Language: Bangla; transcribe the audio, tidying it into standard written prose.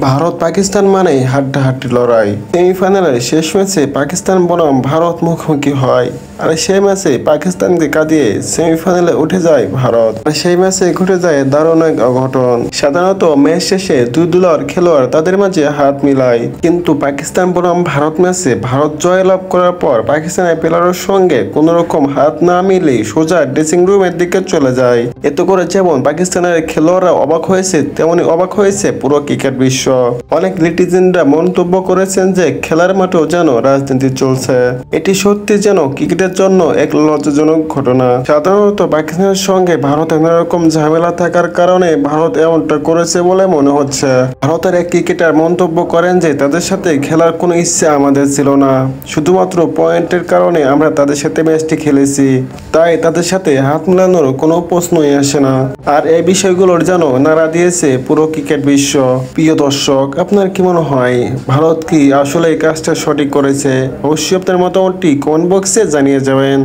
ভারত পাকিস্তান মানেই হাড্ডাহাড্ডি লড়াই। সেমিফাইনালের শেষ ম্যাচে পাকিস্তান বনাম ভারত মুখোমুখি হয়, আর সেই ম্যাচে পাকিস্তানকে কাঁদিয়ে সেমিফাইনালে উঠে যায় ভারত। আর সেই ম্যাচে ঘটে যায় দারুণ এক অঘটন। সাধারণত ম্যাচ শেষে দুই দলের খেলোয়াড় তাদের মাঝে হাত মিলায়, কিন্তু পাকিস্তান বনাম ভারত ম্যাচে ভারত জয়লাভ করার পর পাকিস্তানের প্লেয়ারের সঙ্গে কোন রকম হাত না মিলেই সোজা ড্রেসিং রুমের দিকে চলে যায়। এতে করে যেমন পাকিস্তানের খেলোয়াড়রা অবাক হয়েছে, তেমনি অবাক হয়েছে পুরো ক্রিকেট বিশ্ব। অনেক নেটিজেনরা মন্তব্য করেছেন যে খেলার মাঠেও যেন রাজনীতি চলছে। এটি সত্যি যেন ক্রিকেটের জন্য এক লজ্জাজনক ঘটনা। সাধারণত পাকিস্তানের সঙ্গে ভারতের এরকম ঝামেলা থাকার কারণে ভারত এমনটা করেছে বলে মনে হচ্ছে। ভারতের এক ক্রিকেটার মন্তব্য করেন যে তাদের সাথে খেলার কোনো ইচ্ছে আমাদের ছিল না, শুধুমাত্র পয়েন্টের কারণে আমরা তাদের সাথে ম্যাচটি খেলেছি, তাই তাদের সাথে হাত মেলানোর কোনো প্রশ্নই আসে না। আর এই বিষয়গুলোর যেন নাড়া দিয়েছে পুরো ক্রিকেট বিশ্ব। প্রিয় দর্শক, আপনার কি মনে হয় ভারত কি আসলে এই কাজটা সঠিক করেছে? অবশ্যই আপনার মতামতটি কমেন্ট বক্সে জানিয়ে যাবেন।